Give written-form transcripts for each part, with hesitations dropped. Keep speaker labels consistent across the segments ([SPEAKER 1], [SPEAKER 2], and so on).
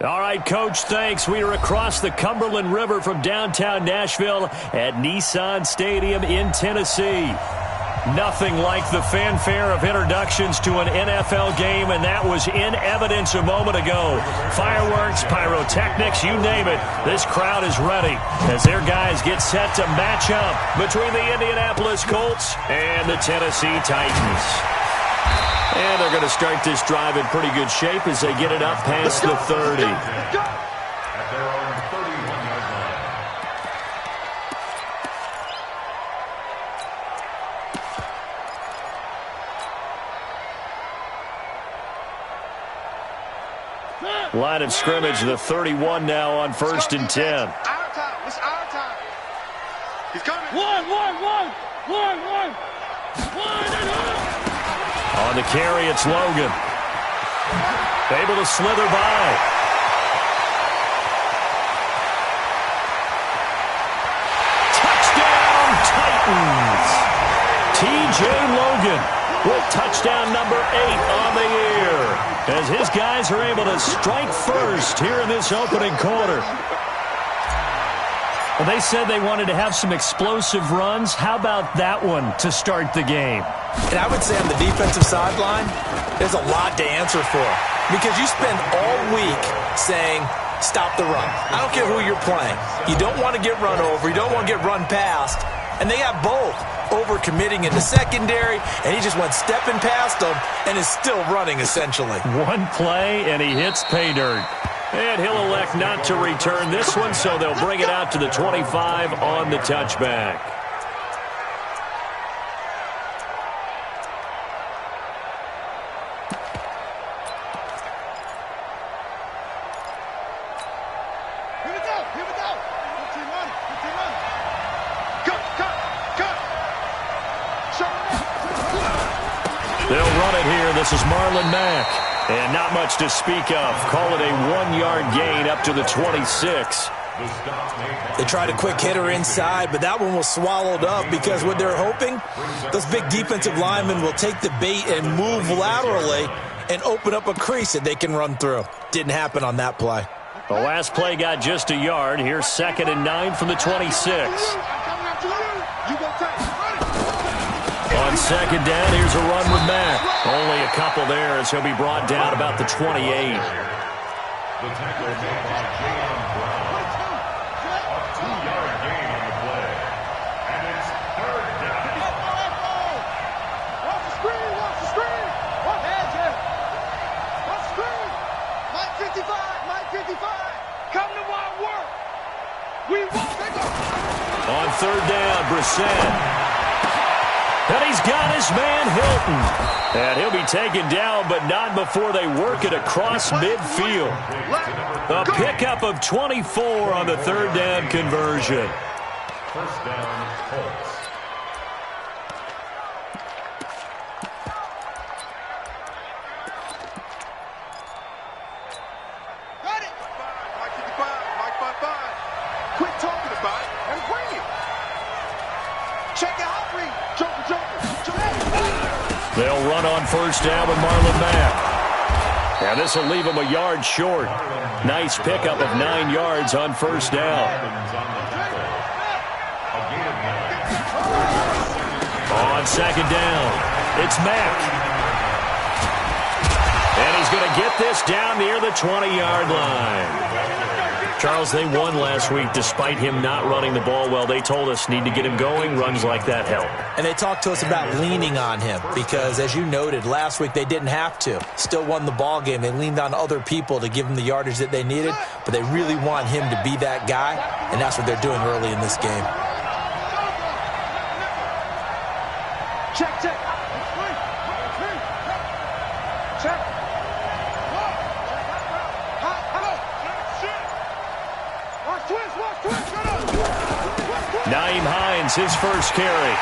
[SPEAKER 1] All right, Coach, thanks. We are across the Cumberland River from downtown Nashville at Nissan Stadium in Tennessee. Nothing like the fanfare of introductions to an NFL game, and that was in evidence a moment ago. Fireworks, pyrotechnics, you name it. This crowd is ready as their guys get set to match up between the Indianapolis Colts and the Tennessee Titans. And they're going to start this drive in pretty good shape as they get it up past the 30. Line of scrimmage, the 31 now on 1st and 10.
[SPEAKER 2] Our time. It's our time. He's coming.
[SPEAKER 3] One.
[SPEAKER 1] On the carry, it's Logan. Able to slither by. Touchdown, Titans. T.J. Logan with touchdown number 8 on the year, as his guys are able to strike first here in this opening quarter. Well, they said they wanted to have some explosive runs. How about that one to start the game?
[SPEAKER 4] And I would say on the defensive sideline, there's a lot to answer for, because you spend all week saying, stop the run. I don't care who you're playing. You don't want to get run over. You don't want to get run past. And they got both. Over-committing in the secondary, and he just went stepping past them and is still running, essentially.
[SPEAKER 1] One play, and he hits pay dirt. And he'll elect not to return this one, so they'll bring it out to the 25 on the touchback.
[SPEAKER 2] Here we go. 15 run. Cut.
[SPEAKER 1] They'll run it here. This is Marlon Mack. And not much to speak of. Call it a 1-yard gain up to the 26.
[SPEAKER 4] They tried a quick hitter inside, but that one was swallowed up, because what they're hoping, those big defensive linemen will take the bait and move laterally and open up a crease that they can run through. Didn't happen on that play.
[SPEAKER 1] The last play got just a yard. Here's 2nd and 9 from the 26. On 2nd down, here's a run with Mack. Only a couple there as he'll be brought down about the 28.
[SPEAKER 5] The tackle made by Jaylen Brown. A 2-yard gain on the play. And it's 3rd down.
[SPEAKER 2] Watch the screen. Watch the screen. Mike 55. Come to my work. We won't take off.
[SPEAKER 1] On 3rd down, Brissett. And he's got his man, Hilton. And he'll be taken down, but not before they work it across midfield. A pickup of 24 on the 3rd down conversion.
[SPEAKER 5] 1st down, Colts.
[SPEAKER 2] Got it. Mike 55. Quit talking about it and bring it. Check the hot read. Joker.
[SPEAKER 1] They'll run on 1st down with Marlon Mack. And this will leave him a yard short. Nice pickup of 9 yards on 1st down. On 2nd down, it's Mack. And he's going to get this down near the 20-yard line. Charles, they won last week despite him not running the ball well. They told us need to get him going. Runs like that help.
[SPEAKER 4] And they talked to us about leaning on him because, as you noted, last week they didn't have to. Still won the ball game. They leaned on other people to give them the yardage that they needed, but they really want him to be that guy, and that's what they're doing early in this game.
[SPEAKER 2] Check.
[SPEAKER 1] Naeem Hines, his first carry.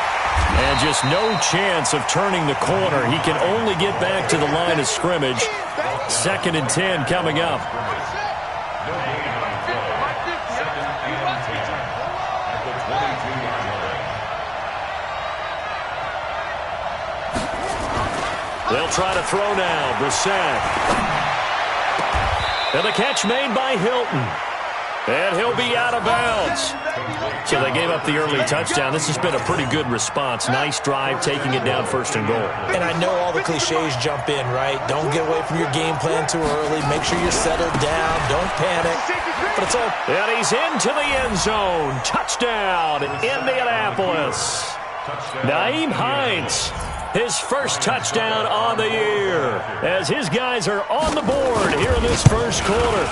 [SPEAKER 1] And just no chance of turning the corner. He can only get back to the line of scrimmage. 2nd and 10 coming up. They'll try to throw now. Brissett. And the catch made by Hilton. And he'll be out of bounds. So they gave up the early touchdown. This has been a pretty good response. Nice drive, taking it down 1st and goal.
[SPEAKER 4] And I know all the cliches jump in, right? Don't get away from your game plan too early. Make sure you're settled down. Don't panic. But it's all...
[SPEAKER 1] And he's into the end zone. Touchdown, Indianapolis. Nyheim Hines, his first touchdown on the year, as his guys are on the board here in this first quarter.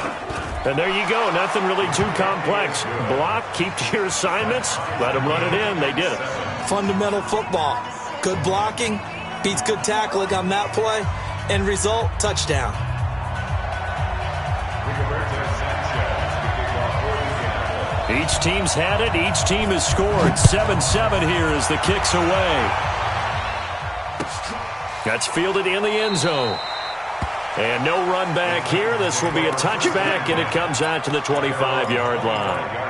[SPEAKER 1] And there you go. Nothing really too complex. Block, keep to your assignments, let them run it in. They did it.
[SPEAKER 4] Fundamental football. Good blocking beats good tackling on that play. End result, touchdown.
[SPEAKER 1] Each team's had it. Each team has scored. 7-7 here as the kick's away. That's fielded in the end zone. And no run back here. This will be a touchback, and it comes out to the 25-yard line.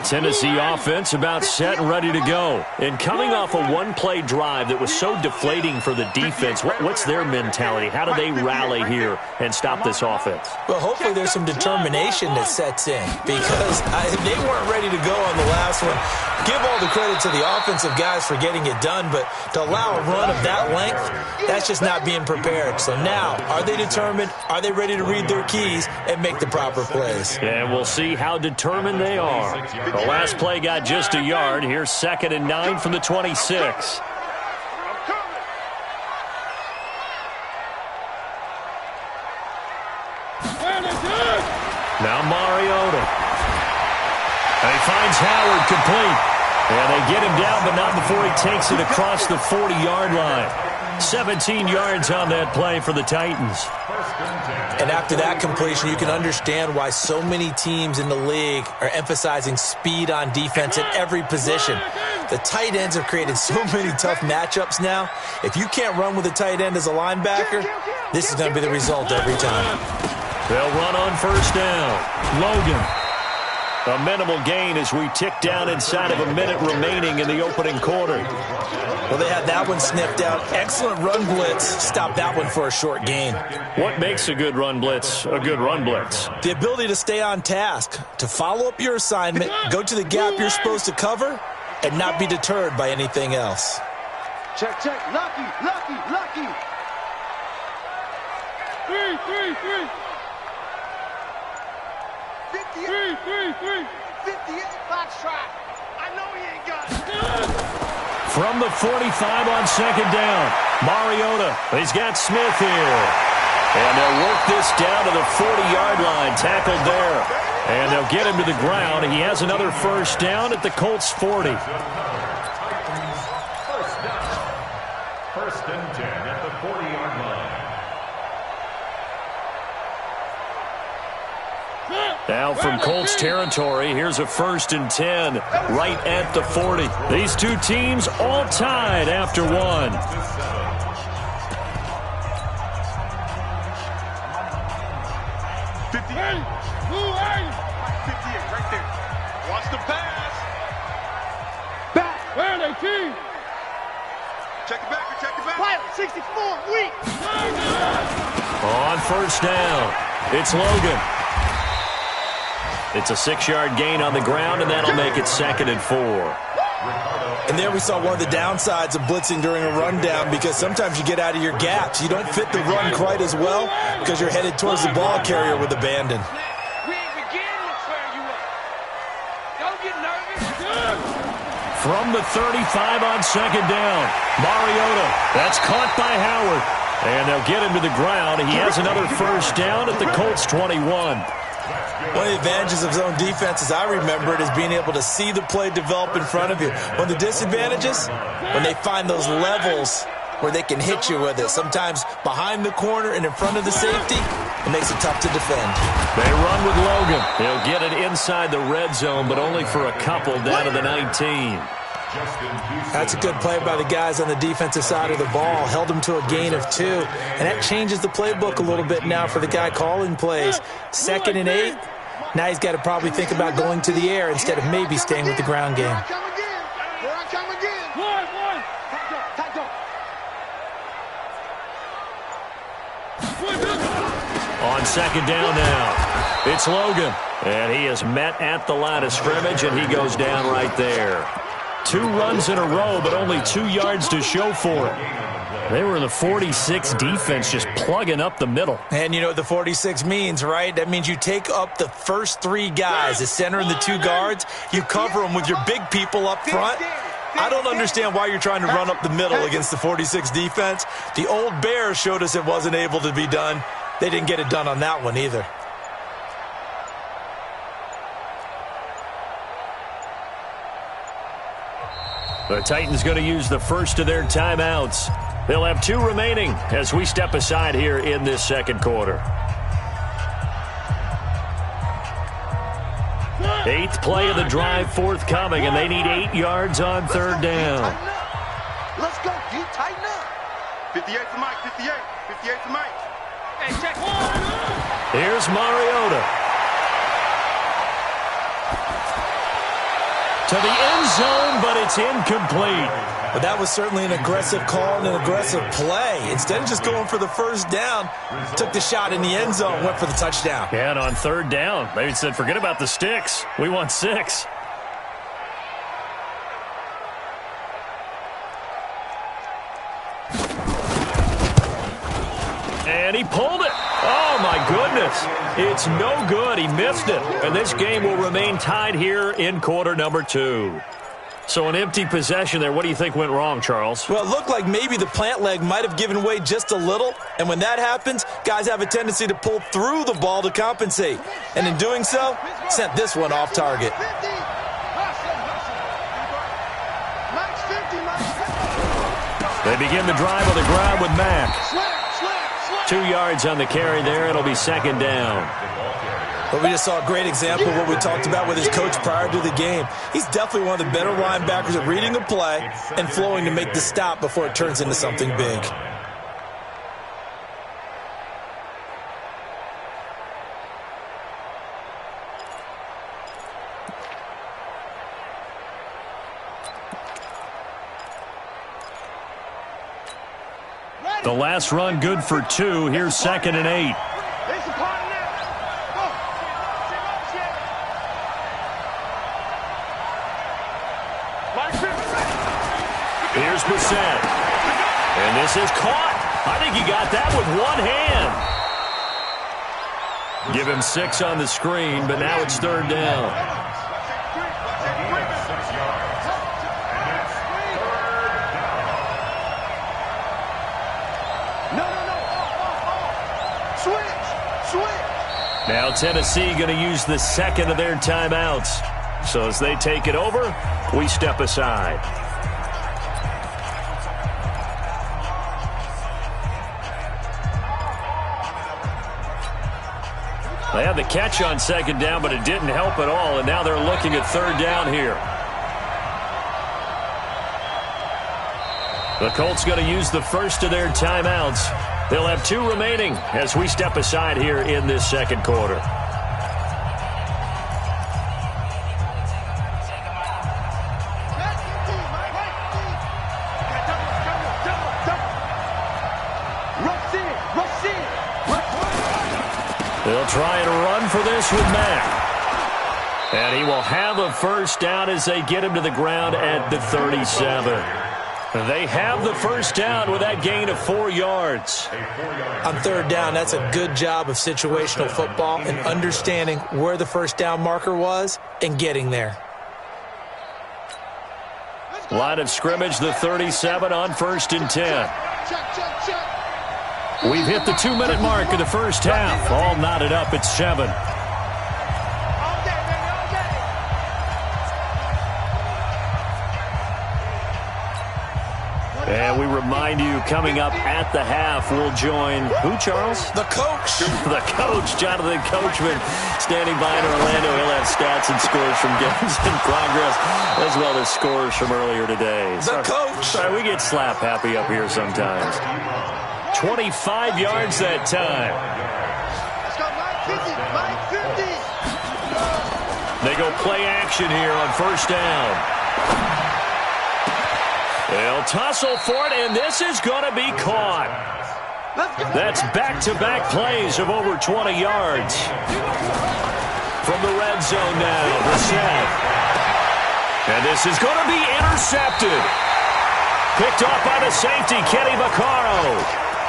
[SPEAKER 1] Tennessee offense about set and ready to go. And coming off a one-play drive that was so deflating for the defense, what's their mentality? How do they rally here and stop this offense?
[SPEAKER 4] Well, hopefully there's some determination that sets in, because they weren't ready to go on the last one. Give all the credit to the offensive guys for getting it done, but to allow a run of that length, that's just not being prepared. So now, are they determined? Are they ready to read their keys and make the proper plays?
[SPEAKER 1] And we'll see how determined they are. The last play got just a yard. Here's 2nd and 9 from the 26. Now Mariota. And he finds Howard complete. And they get him down, but not before he takes it across the 40-yard line. 17 yards on that play for the Titans.
[SPEAKER 4] And after that completion, you can understand why so many teams in the league are emphasizing speed on defense at every position. The tight ends have created so many tough matchups now. If you can't run with a tight end as a linebacker, this is going to be the result every time.
[SPEAKER 1] They'll run on 1st down. Logan. A minimal gain as we tick down inside of a minute remaining in the opening quarter.
[SPEAKER 4] Well, they had that one sniffed out. Excellent run blitz. Stopped that one for a short gain.
[SPEAKER 1] What makes a good run blitz a good run blitz?
[SPEAKER 4] The ability to stay on task, to follow up your assignment, go to the gap you're supposed to cover, and not be deterred by anything else.
[SPEAKER 2] Check, check. Lucky, lucky, lucky.
[SPEAKER 3] 3.
[SPEAKER 2] 58, 58, foxtrot. I know he ain't got it.
[SPEAKER 1] From the 45 on 2nd down, Mariota. He's got Smith here. And they'll work this down to the 40-yard line, tackled there. And they'll get him to the ground. He has another 1st down at the Colts 40.
[SPEAKER 5] 1st and 10 at the 40-yard line.
[SPEAKER 1] Now from Colts territory, here's a 1st and 10 right at the 40. These two teams all tied after one.
[SPEAKER 2] 58 right there. Watch the pass. Back.
[SPEAKER 3] Where are they, team?
[SPEAKER 2] Check it back. Check it back.
[SPEAKER 3] Pilot 64, weak.
[SPEAKER 1] On 1st down, it's Logan. It's a 6-yard gain on the ground, and that'll make it 2nd and 4.
[SPEAKER 4] And there we saw one of the downsides of blitzing during a rundown, because sometimes you get out of your gaps. You don't fit the run quite as well because you're headed towards the ball carrier with abandon.
[SPEAKER 3] We ain't beginning to clear you up. Don't get nervous.
[SPEAKER 1] From the 35 on 2nd down, Mariota. That's caught by Howard. And they'll get him to the ground. He has another 1st down at the Colts 21.
[SPEAKER 4] One of the advantages of zone defense, as I remember it, is being able to see the play develop in front of you. One of the disadvantages, when they find those levels where they can hit you with it, sometimes behind the corner and in front of the safety, it makes it tough to defend.
[SPEAKER 1] They run with Logan. He'll get it inside the red zone, but only for a couple down to the 19.
[SPEAKER 4] That's a good play by the guys on the defensive side of the ball. Held them to a gain of 2. And that changes the playbook a little bit now for the guy calling plays. 2nd and 8. Now he's got to probably think about going to the air instead of maybe staying with the ground game.
[SPEAKER 2] Here I come again.
[SPEAKER 3] One.
[SPEAKER 2] Tight dog.
[SPEAKER 1] On second down now, it's Logan. And he is met at the line of scrimmage, and he goes down right there. 2 runs in a row, but only 2 yards to show for it. They were in the 46 defense, just plugging up the middle.
[SPEAKER 4] And you know what the 46 means, right? That means you take up the first 3 guys, the center and the 2 guards. You cover them with your big people up front. I don't understand why you're trying to run up the middle against the 46 defense. The old Bears showed us it wasn't able to be done. They didn't get it done on that one either.
[SPEAKER 1] The Titans going to use the first of their timeouts. They'll have 2 remaining as we step aside here in this second quarter. 8th play of the drive forthcoming, and they need 8 yards on third down.
[SPEAKER 2] Let's go, D. Tighten up. 58 to Mike, 58. 58 to Mike.
[SPEAKER 3] Hey, check.
[SPEAKER 1] Here's Mariota. To the end zone, but it's incomplete.
[SPEAKER 4] But that was certainly an aggressive call and an aggressive play. Instead of just going for the first down, took the shot in the end zone, went for the touchdown.
[SPEAKER 1] Yeah, and on third down, they said, forget about the sticks. We want 6. And he pulled it. Oh, my goodness. It's no good. He missed it. And this game will remain tied here in quarter number 2. So an empty possession there. What do you think went wrong, Charles?
[SPEAKER 4] Well, it looked like maybe the plant leg might have given way just a little. And when that happens, guys have a tendency to pull through the ball to compensate. And in doing so, sent this one off target.
[SPEAKER 1] They begin the drive on the ground with Mack. 2 yards on the carry there. It'll be second down.
[SPEAKER 4] But we just saw a great example of what we talked about with his coach prior to the game. He's definitely one of the better linebackers at reading a play and flowing to make the stop before it turns into something big.
[SPEAKER 1] The last run good for 2. Here's second and 8. Here's Brissett. And this is caught. I think he got that with one hand. Give him 6 on the screen, but now it's third down. Now Tennessee going to use the second of their timeouts. So as they take it over, we step aside. They had the catch on second down, but it didn't help at all, and now they're looking at third down here. The Colts going to use the first of their timeouts. They'll have 2 remaining as we step aside here in this second quarter. They'll try and run for this with Mack. And he will have a first down as they get him to the ground at the 37. They have the first down with that gain of 4 yards.
[SPEAKER 4] On third down, that's a good job of situational football and understanding where the first down marker was and getting there.
[SPEAKER 1] Line of scrimmage, the 37 on first and 10. We've hit the 2-minute mark of the first half. All knotted up at 7. And we remind you, coming up at the half, we'll join who, Charles?
[SPEAKER 4] The coach.
[SPEAKER 1] The coach, Jonathan Coachman, standing by in Orlando. He'll have stats and scores from games in progress, as well as scores from earlier today.
[SPEAKER 4] The coach.
[SPEAKER 1] Sorry, we get slap happy up here sometimes. 25 yards that time.
[SPEAKER 2] Let's go, Mike 50, Mike 50.
[SPEAKER 1] They go play action here on first down. They'll tussle for it, and this is going to be caught. That's back-to-back plays of over 20 yards. From the red zone now, Brissett. And this is going to be intercepted. Picked off by the safety, Kenny Vaccaro.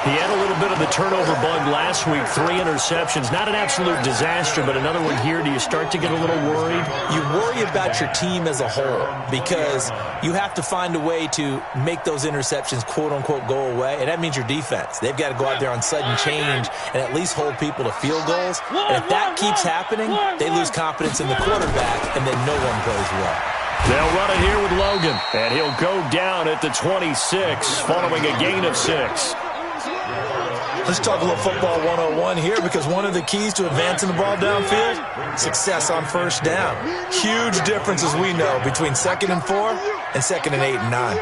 [SPEAKER 1] He had a little bit of the turnover bug last week, 3 interceptions. Not an absolute disaster, but another one here. Do you start to get a little worried?
[SPEAKER 4] You worry about your team as a whole because you have to find a way to make those interceptions, quote-unquote, go away, and that means your defense. They've got to go out there on sudden change and at least hold people to field goals. And if that keeps happening, they lose confidence in the quarterback, and then no one plays well.
[SPEAKER 1] They'll run it here with Logan, and he'll go down at the 26 following a gain of 6.
[SPEAKER 4] Let's talk a little football 101 here because one of the keys to advancing the ball downfield, success on first down. Huge difference, as we know, between 2nd and 4 and 2nd and 8 and 9.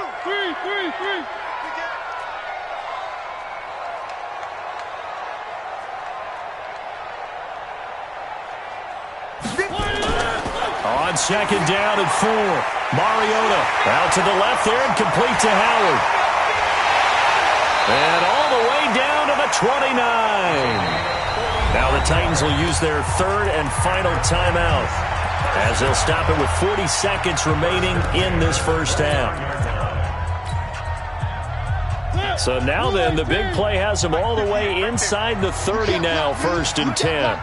[SPEAKER 1] On 2nd down and 4, Mariota out to the left there and complete to Howard. And all the way down to the 29. Now the Titans will use their 3rd and final timeout as they'll stop it with 40 seconds remaining in this first half. So now then, the big play has them all the way inside the 30 now, 1st and 10.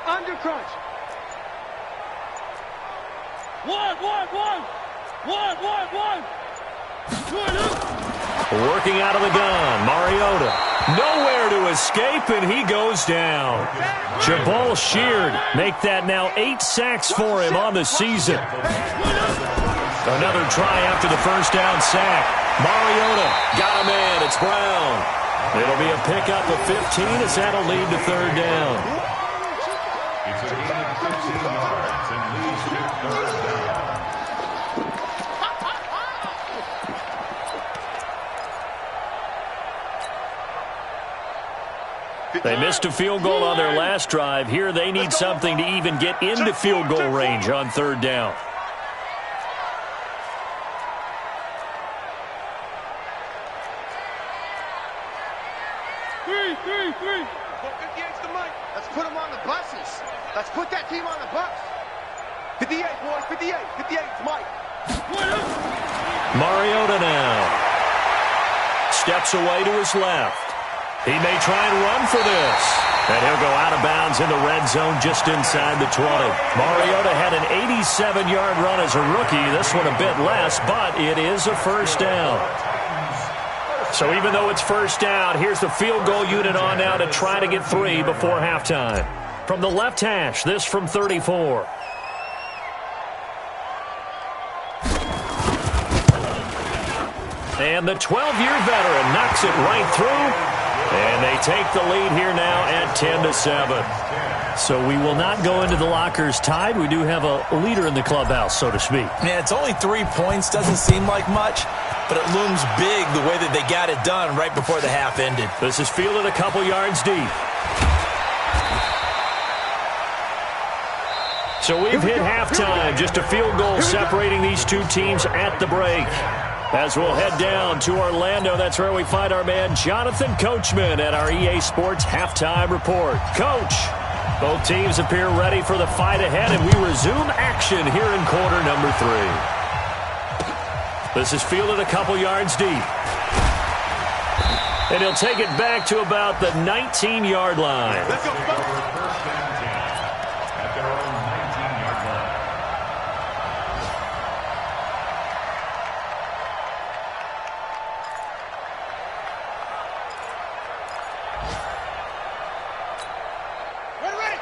[SPEAKER 3] Undercrunch. One.
[SPEAKER 1] Working out of the gun, Mariota. Nowhere to escape, and he goes down. Jabal Sheard make that now 8 sacks for him on the season. Another try after the first down sack. Mariota got him in. It's Brown. It'll be a pickup of 15 as that'll lead to 3rd down.
[SPEAKER 5] It's a gain of 15 yards and leads to 3rd down.
[SPEAKER 1] They missed a field goal on their last drive. Here they need something to even get into field goal range on 3rd down.
[SPEAKER 3] Three.
[SPEAKER 2] Against the mic. Let's put them on the buses. Let's put that team on the bus. 58, boys, 58. 58, it's Mike.
[SPEAKER 1] Mariota now. Steps away to his left. He may try and run for this. And he'll go out of bounds in the red zone just inside the 20. Mariota had an 87-yard run as a rookie. This one a bit less, but it is a first down. So even though it's first down, here's the field goal unit on now to try to get 3 before halftime. From the left hash, this from 34. And the 12-year veteran knocks it right through. And they take the lead here now at 10-7. So we will not go into the lockers tied. We do have a leader in the clubhouse, so to speak.
[SPEAKER 4] Yeah, it's only 3 points. Doesn't seem like much, but it looms big the way that they got it done right before the half ended.
[SPEAKER 1] This is fielded a couple yards deep. So we've hit halftime. Just a field goal separating these two teams at the break. As we'll head down to Orlando, that's where we find our man Jonathan Coachman at our EA Sports Halftime Report. Coach, both teams appear ready for the fight ahead, and we resume action here in quarter number 3. This is fielded a couple yards deep. And he'll take it back to about the 19-yard line.
[SPEAKER 2] Let's go.
[SPEAKER 5] At their own 19-yard line.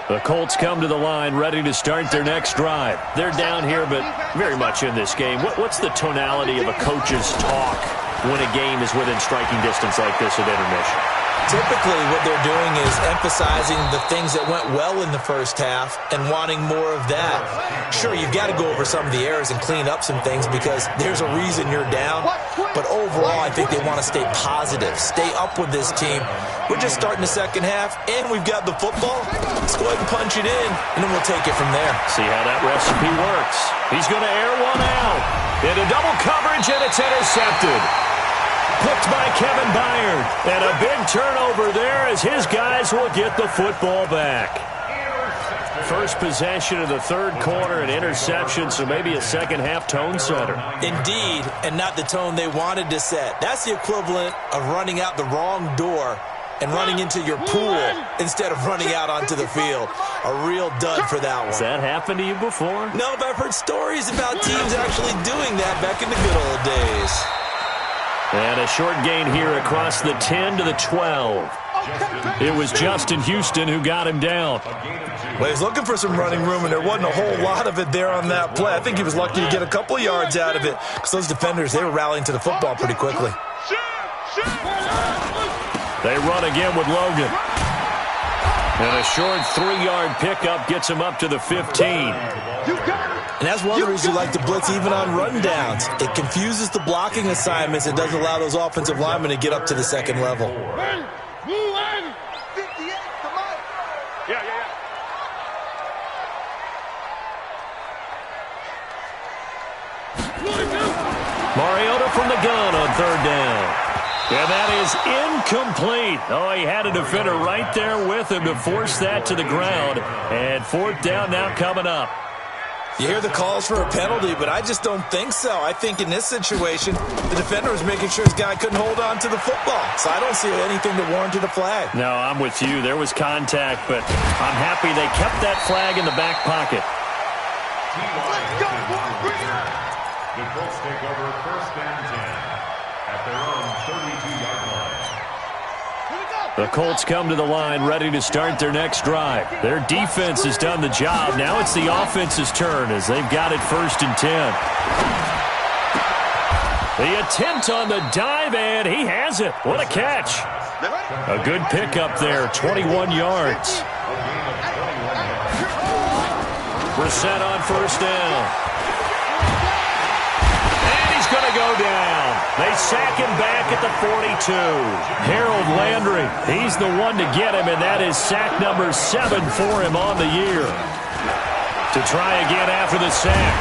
[SPEAKER 1] The Colts come to the line ready to start their next drive. They're down here, but very much in this game. What's the tonality of a coach's talk when a game is within striking distance like this at intermission?
[SPEAKER 4] Typically, what they're doing is emphasizing the things that went well in the first half and wanting more of that. Sure, you've got to go over some of the errors and clean up some things because there's a reason you're down. But overall, I think they want to stay positive, stay up with this team. We're just starting the second half, and we've got the football. Let's go ahead and punch it in, and then we'll take it from there.
[SPEAKER 1] See how that recipe works. He's going to air one out. Into double coverage, and it's intercepted. Picked by Kevin Byard. And a big turnover there as his guys will get the football back. First possession of the third quarter, an interception, so maybe a second-half tone setter.
[SPEAKER 4] Indeed, and not the tone they wanted to set. That's the equivalent of running out the wrong door and running into your pool instead of running out onto the field. A real dud for that one.
[SPEAKER 1] Has that happened to you before?
[SPEAKER 4] No, but I've heard stories about teams actually doing that back in the good old days.
[SPEAKER 1] And a short gain here across the 10 to the 12. It was Justin Houston who got him down.
[SPEAKER 4] Well, he was looking for some running room, and there wasn't a whole lot of it there on that play. I think he was lucky to get a couple of yards out of it because those defenders, they were rallying to the football pretty quickly.
[SPEAKER 1] They run again with Logan. And a short 3-yard pickup gets him up to the 15.
[SPEAKER 4] And that's one of the reasons you like to blitz even on rundowns. It confuses the blocking assignments. It doesn't allow those offensive linemen to get up to the second level.
[SPEAKER 1] Mariota from the gun on third down. And that is incomplete. Oh, he had a defender right there with him to force that to the ground. And fourth down now coming up.
[SPEAKER 4] You hear the calls for a penalty, but I just don't think so. I think in this situation, the defender was making sure his guy couldn't hold on to the football. So I don't see anything that warranted a flag.
[SPEAKER 1] No, I'm with you. There was contact, but I'm happy they kept that flag in the back pocket.
[SPEAKER 2] Let's go, Greener!
[SPEAKER 5] The Colts take over first and 10 at their own 32-yard line.
[SPEAKER 1] The Colts come to the line ready to start their next drive. Their defense has done the job. Now it's the offense's turn as they've got it first and 10. The attempt on the dive, and he has it. What a catch. A good pickup there, 21 yards. Brissett on first down. And he's going to go down. They sack him back at the 42. Harold Landry, he's the one to get him, and that is sack number 7 for him on the year. To try again after the sack.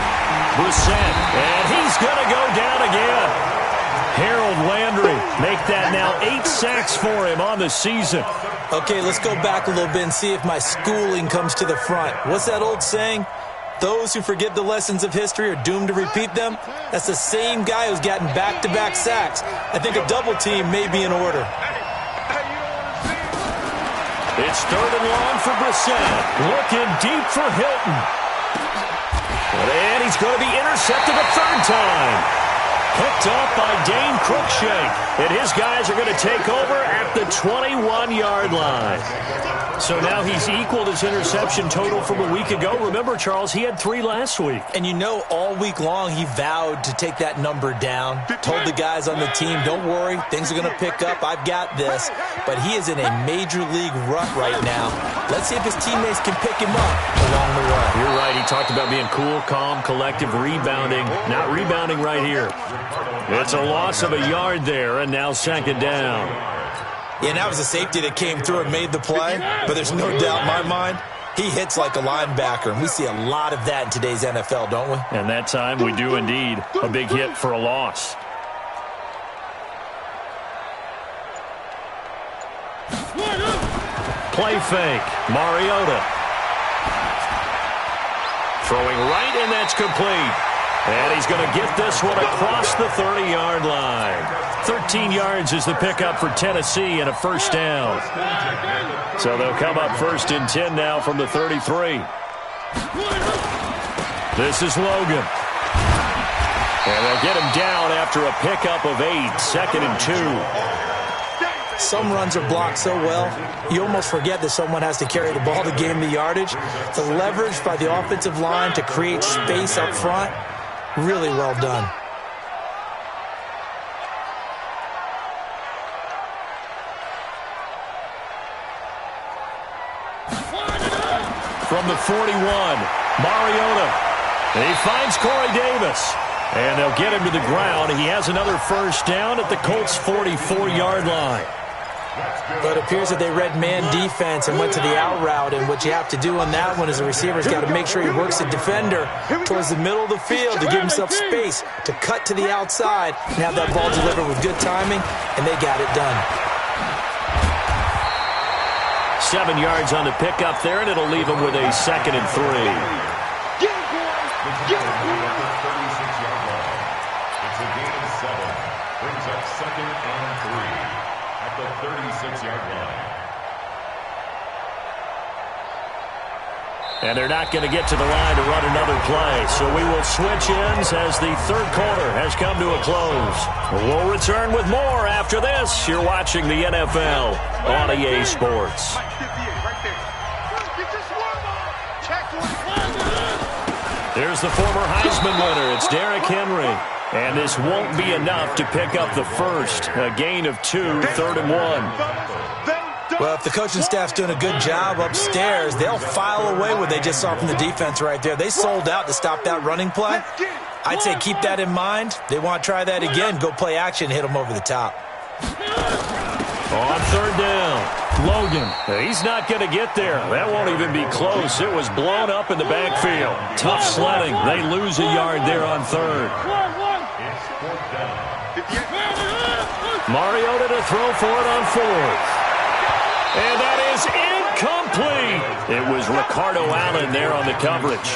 [SPEAKER 1] Brissett, and he's going to go down again. Harold Landry, make that now 8 sacks for him on the season.
[SPEAKER 4] Okay, let's go back a little bit and see if my schooling comes to the front. What's that old saying? Those who forget the lessons of history are doomed to repeat them. That's the same guy who's gotten back-to-back sacks. I think a double team may be in order.
[SPEAKER 1] It's third and long for Brissett. Looking deep for Hilton. And he's going to be intercepted a third time. Picked off by Dane Cruikshank. And his guys are going to take over at the 21-yard line. So now he's equaled his interception total from a week ago. Remember, Charles, he had 3 last week.
[SPEAKER 4] And you know, all week long he vowed to take that number down. Told the guys on the team, don't worry, things are going to pick up. I've got this. But he is in a major league rut right now. Let's see if his teammates can pick him up along the way.
[SPEAKER 1] You're right. He talked about being cool, calm, collective, rebounding. Not rebounding right here. It's a loss of a yard there, and now second down.
[SPEAKER 4] Yeah, and that was a safety that came through and made the play. But there's no doubt in my mind, he hits like a linebacker. And we see a lot of that in today's NFL, don't we?
[SPEAKER 1] And that time we do indeed. A big hit for a loss. Play fake. Mariota. Throwing right, and that's complete. And he's going to get this one across the 30-yard line. 13 yards is the pickup for Tennessee and a first down. So they'll come up first and 10 now from the 33. This is Logan. And they'll get him down after a pickup of 8, second and 2.
[SPEAKER 4] Some runs are blocked so well, you almost forget that someone has to carry the ball to gain the yardage. The leverage by the offensive line to create space up front, really well done.
[SPEAKER 1] from the 41. Mariota. He finds Corey Davis. And they'll get him to the ground. He has another first down at the Colts' 44-yard line.
[SPEAKER 4] But it appears that they read man defense and went to the out route. And what you have to do on that one is the receiver's got to make sure he works the defender towards the middle of the field to give himself space to cut to the outside and have that ball delivered with good timing, and they got it done.
[SPEAKER 1] 7 yards on the pickup there, and it'll leave him with a 2nd and 3.
[SPEAKER 2] Get it, boy! Get it, boy!
[SPEAKER 5] It's a gain of 7. Brings up 2nd and 3 at the 36-yard line.
[SPEAKER 1] And they're not going to get to the line to run another play. So we will switch ends as the third quarter has come to a close. We'll return with more after this. You're watching the NFL on EA Sports. There's the former Heisman winner. It's Derrick Henry. And this won't be enough to pick up the first. A gain of 2, 3rd and 1.
[SPEAKER 4] Well, if the coaching staff's doing a good job upstairs, they'll file away what they just saw from the defense right there. They sold out to stop that running play. I'd say keep that in mind. They want to try that again. Go play action, hit them over the top.
[SPEAKER 1] On 3rd down, Logan. He's not going to get there. That won't even be close. It was blown up in the backfield. Tough sledding. They lose a yard there on 3rd. Mariota to throw for it on 4th. And that is incomplete. It was Ricardo Allen there on the coverage.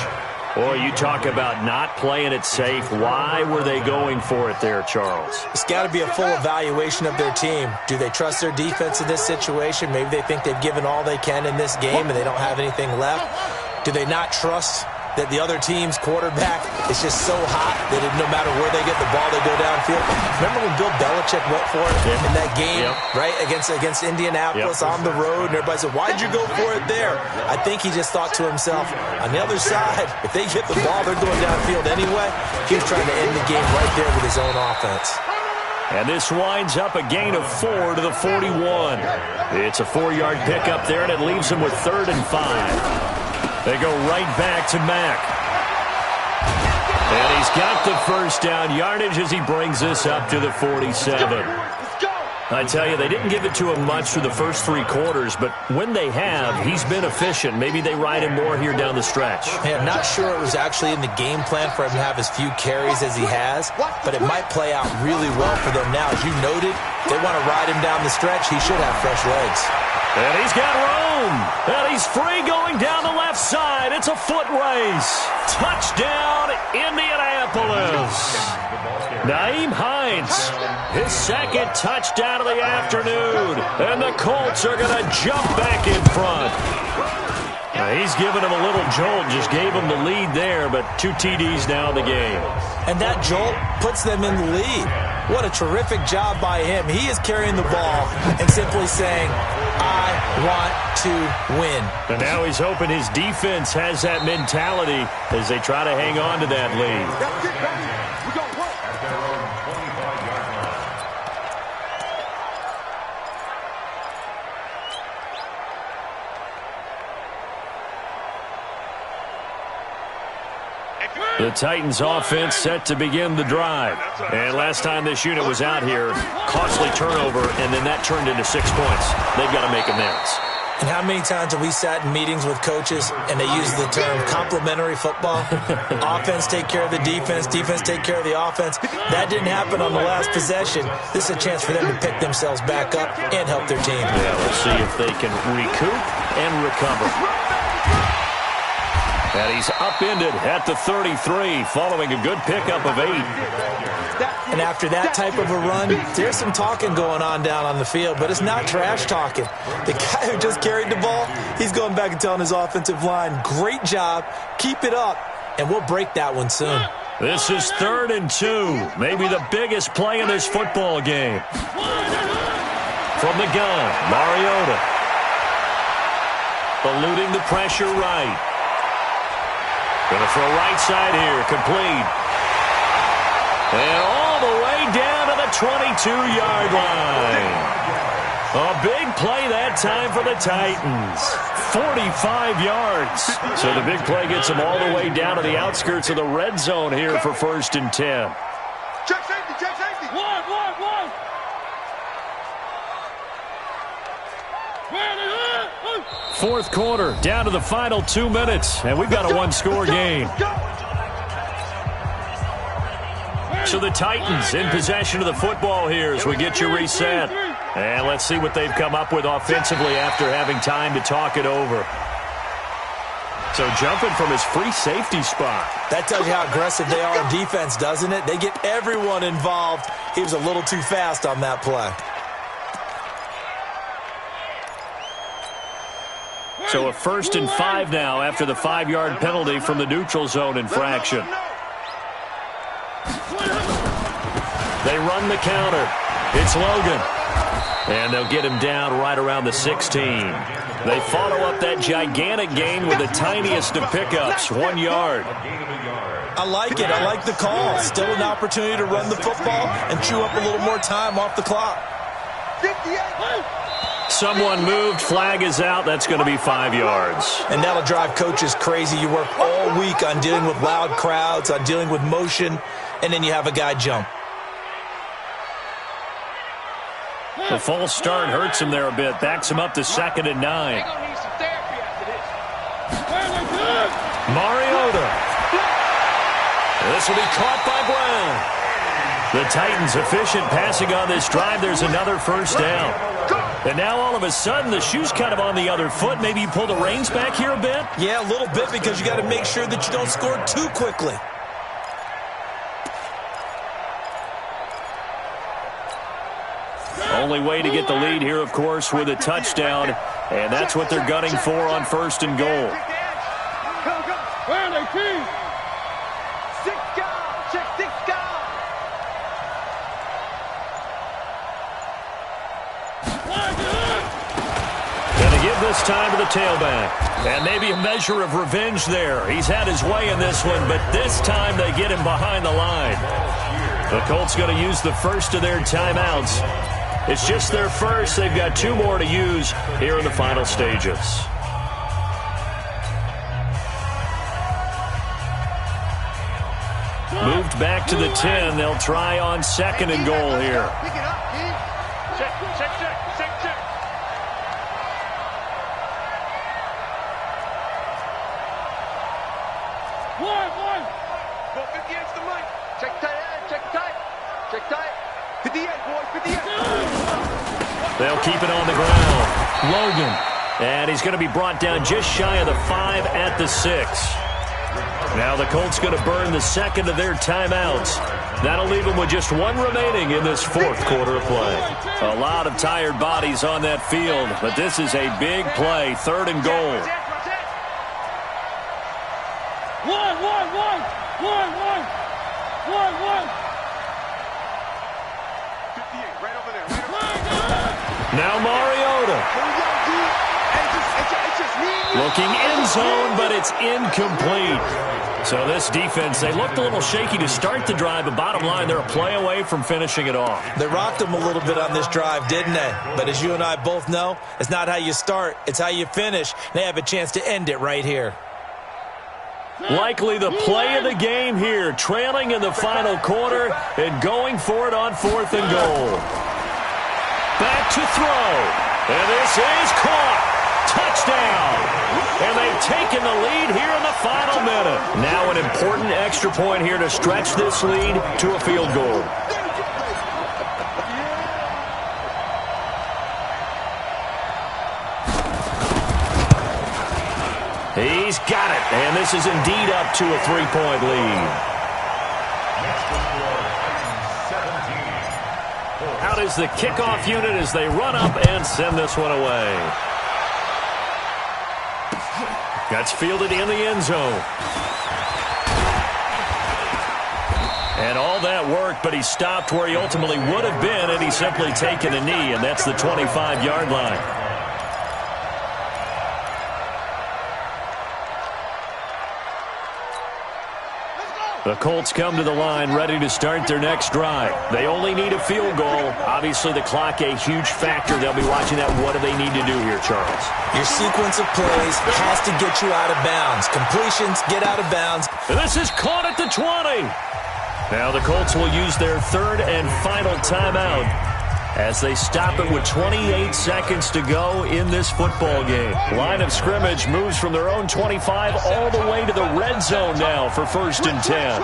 [SPEAKER 1] Boy, you talk about not playing it safe. Why were they going for it there, Charles?
[SPEAKER 4] It's got to be a full evaluation of their team. Do they trust their defense in this situation? Maybe they think they've given all they can in this game and they don't have anything left. Do they not trust that the other team's quarterback is just so hot that no matter where they get the ball, they go downfield? Remember when Bill Belichick went for it in that game, right, against Indianapolis on the road, and everybody said, why'd you go for it there? I think he just thought to himself, on the other side, if they get the ball, they're going downfield anyway. He was trying to end the game right there with his own offense.
[SPEAKER 1] And this winds up a gain of 4 to the 41. It's a 4-yard pickup there, and it leaves them with 3rd and 5. They go right back to Mack. And he's got the first down yardage as he brings this up to the 47. I tell you, they didn't give it to him much for the first 3 quarters, but when they have, he's been efficient. Maybe they ride him more here down the stretch.
[SPEAKER 4] Man, not sure it was actually in the game plan for him to have as few carries as he has, but it might play out really well for them now. As you noted, they want to ride him down the stretch. He should have fresh legs.
[SPEAKER 1] And he's got room. And he's free going down the left side. It's a foot race. Touchdown, Indianapolis. Naeem Hines, his 2nd touchdown of the afternoon. And the Colts are going to jump back in front. Now, he's given him a little jolt, just gave him the lead there, but 2 TDs now in the game.
[SPEAKER 4] And that jolt puts them in the lead. What a terrific job by him. He is carrying the ball and simply saying, I want to win.
[SPEAKER 1] And now he's hoping his defense has that mentality as they try to hang on to that lead.
[SPEAKER 2] That's it, baby. We're going to work.
[SPEAKER 5] At their own 25-yard line.
[SPEAKER 1] The Titans offense set to begin the drive. And last time this unit was out here, costly turnover, and then that turned into 6 points. They've got to make amends.
[SPEAKER 4] And how many times have we sat in meetings with coaches and they use the term complementary football? Offense take care of the defense, defense take care of the offense. That didn't happen on the last possession. This is a chance for them to pick themselves back up and help their team.
[SPEAKER 1] Yeah, we'll see if they can recoup and recover. And he's upended at the 33 following a good pickup of 8.
[SPEAKER 4] And after that type of a run, there's some talking going on down on the field, but it's not trash talking. The guy who just carried the ball, he's going back and telling his offensive line, great job, keep it up, and we'll break that one soon.
[SPEAKER 1] This is 3rd and 2, maybe the biggest play in this football game. From the gun, Mariota. Eluding the pressure right. Going to throw right side here, complete. And all the way down to the 22-yard line. A big play that time for the Titans. 45 yards. So the big play gets them all the way down to the outskirts of the red zone here for 1st and 10.
[SPEAKER 2] Check safety, check safety.
[SPEAKER 3] One.
[SPEAKER 1] Fourth quarter, down to the final 2 minutes, and we've got a one-score game. So the Titans in possession of the football here as we get you reset. And let's see what they've come up with offensively after having time to talk it over. So jumping from his free safety spot.
[SPEAKER 4] That tells you how aggressive they are in defense, doesn't it? They get everyone involved. He was a little too fast on that play.
[SPEAKER 1] So a 1st and 5 now after the 5-yard penalty from the neutral zone infraction. They run the counter. It's Logan. And they'll get him down right around the 16. They follow up that gigantic gain with the tiniest of pickups, 1 yard.
[SPEAKER 4] I like it. I like the call. Still an opportunity to run the football and chew up a little more time off the clock.
[SPEAKER 2] 58.
[SPEAKER 1] Someone moved. Flag is out. That's going to be 5 yards.
[SPEAKER 4] And that'll drive coaches crazy. You work all week on dealing with loud crowds, on dealing with motion, and then you have a guy jump.
[SPEAKER 1] The false start hurts him there a bit. Backs him up to 2nd and 9.
[SPEAKER 3] They're going to need some therapy after this.
[SPEAKER 1] Mariota. This will be caught by Brown. The Titans efficient passing on this drive. There's another 1st down. And now all of a sudden the shoe's kind of on the other foot. Maybe you pull the reins back here a bit?
[SPEAKER 4] Yeah, a little bit because you got to make sure that you don't score too quickly.
[SPEAKER 1] Only way to get the lead here, of course, with a touchdown. And that's what they're gunning for on 1st and goal.
[SPEAKER 3] Where are they, team?
[SPEAKER 2] 6 guys. Check 6 guys.
[SPEAKER 1] Gonna give this time to the tailback. And maybe a measure of revenge there. He's had his way in this one, but this time they get him behind the line. The Colts going to use the first of their timeouts. It's just their first. They've got 2 more to use here in the final stages. Moved back to the 10. They'll try on 2nd and goal here.
[SPEAKER 2] Pick it up, Keith.
[SPEAKER 3] Check. One.
[SPEAKER 2] Go 50 against the mic. Check tight end. Check tight. Check tight. 58, boys. 58.
[SPEAKER 1] They'll keep it on the ground. Logan. And he's going to be brought down just shy of the 5 at the 6. Now the Colts going to burn the 2nd of their timeouts. That'll leave them with just 1 remaining in this 4th quarter of play. A lot of tired bodies on that field, but this is a big play. 3rd and goal.
[SPEAKER 3] One.
[SPEAKER 2] 58, right over there.
[SPEAKER 1] Now Mariota.
[SPEAKER 2] It's just me.
[SPEAKER 1] Looking end zone, but it's incomplete. So this defense, they looked a little shaky to start the drive, but bottom line, they're a play away from finishing it off.
[SPEAKER 4] They rocked them a little bit on this drive, didn't they? But as you and I both know, it's not how you start, it's how you finish. They have a chance to end it right here.
[SPEAKER 1] Likely the play of the game here, trailing in the final quarter and going for it on 4th and goal. Back to throw. And this is caught. Touchdown. And they've taken the lead here in the final minute. Now an important extra point here to stretch this lead to a field goal. He's got it, and this is indeed up to a 3-point lead. Out is the kickoff unit as they run up and send this one away. That's fielded in the end zone. And all that worked, but he stopped where he ultimately would have been had he simply taken a knee, and that's the 25-yard line.
[SPEAKER 2] Let's go.
[SPEAKER 1] The Colts come to the line ready to start their next drive. They only need a field goal. Obviously, the clock a huge factor. They'll be watching that. What do they need to do here, Charles?
[SPEAKER 4] Your sequence of plays has to get you out of bounds. Completions, get out of bounds.
[SPEAKER 1] And this is caught at the 20. Now the Colts will use their third and final timeout as they stop it with 28 seconds to go in this football game. Line of scrimmage moves from their own 25 all the way to the red zone now for 1st and 10.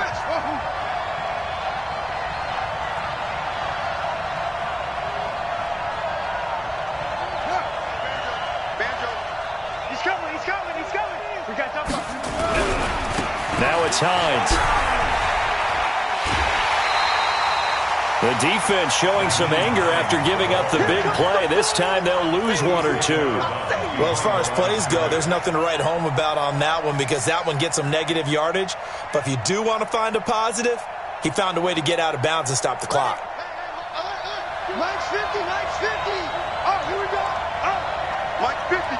[SPEAKER 3] We got that.
[SPEAKER 1] Now it's Hines. The defense showing some anger after giving up the big play. This time they'll lose one or two.
[SPEAKER 4] Well, as far as plays go, there's nothing to write home about on that one because that one gets some negative yardage. But if you do want to find a positive, he found a way to get out of bounds and stop the clock.
[SPEAKER 2] Mike's 50, Mike's 50. Oh, here we go. Oh, Mike's 50,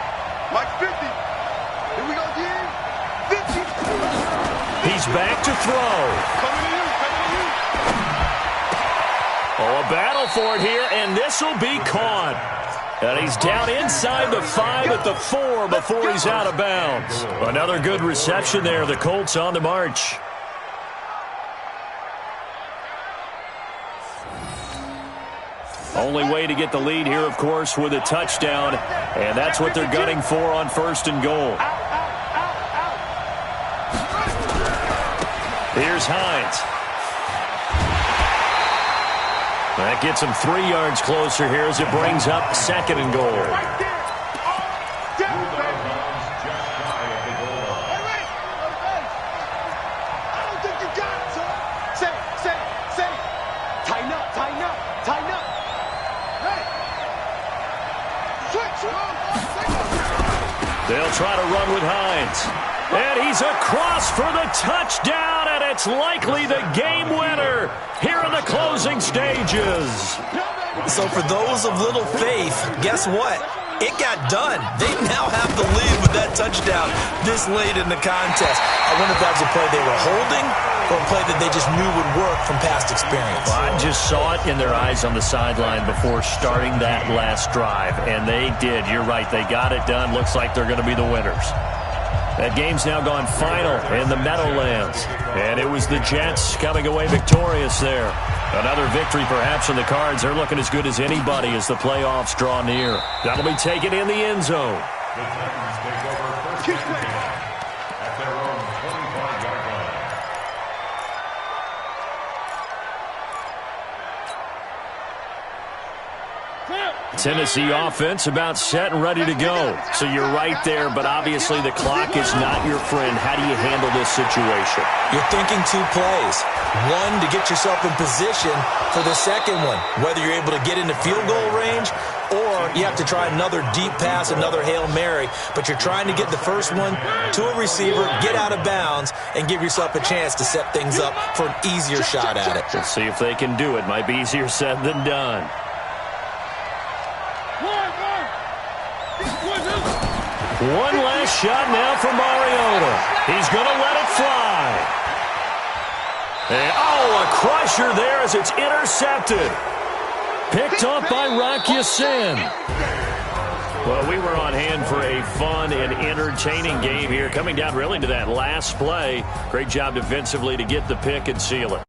[SPEAKER 2] Mike's 50. Here we go again. 50.
[SPEAKER 1] He's back to throw.
[SPEAKER 2] Coming to you, coming to you.
[SPEAKER 1] Oh, a battle for it here, and this will be caught. And he's down inside the 5 at the 4 before he's out of bounds. Another good reception there. The Colts on the march. Only way to get the lead here, of course, with a touchdown. And that's what they're gunning for on 1st and goal. Here's Hines. That gets him 3 yards closer here as it brings up 2nd and goal. They'll try to run with Hines. And he's across for the touchdown, and it's likely the game winner here in the closing stages.
[SPEAKER 4] So for those of little faith, guess what? It got done. They now have the lead with that touchdown this late in the contest. I wonder if that was a play they were holding or a play that they just knew would work from past experience.
[SPEAKER 1] Well, I just saw it in their eyes on the sideline before starting that last drive, and they did. You're right. They got it done. Looks like they're going to be the winners. That game's now gone final in the Meadowlands. And it was the Jets coming away victorious there. Another victory perhaps in the cards. They're looking as good as anybody as the playoffs draw near. That'll be taken in the end zone.
[SPEAKER 5] The Titans take over 1st and 10 at their own 25-yard line.
[SPEAKER 1] Tennessee offense about set and ready to go. So you're right there, but obviously the clock is not your friend. How do you handle this situation?
[SPEAKER 4] You're thinking 2 plays. One, to get yourself in position for the second one, whether you're able to get into field goal range or you have to try another deep pass, another Hail Mary. But you're trying to get the first one to a receiver, get out of bounds, and give yourself a chance to set things up for an easier shot at it.
[SPEAKER 1] Let's see if they can do it. Might be easier said than done. One last shot now for Mariota. He's going to let it fly. And, oh, a crusher there as it's intercepted. Picked up by Rock Ya-Sin. Well, we were on hand for a fun and entertaining game here. Coming down really to that last play. Great job defensively to get the pick and seal it.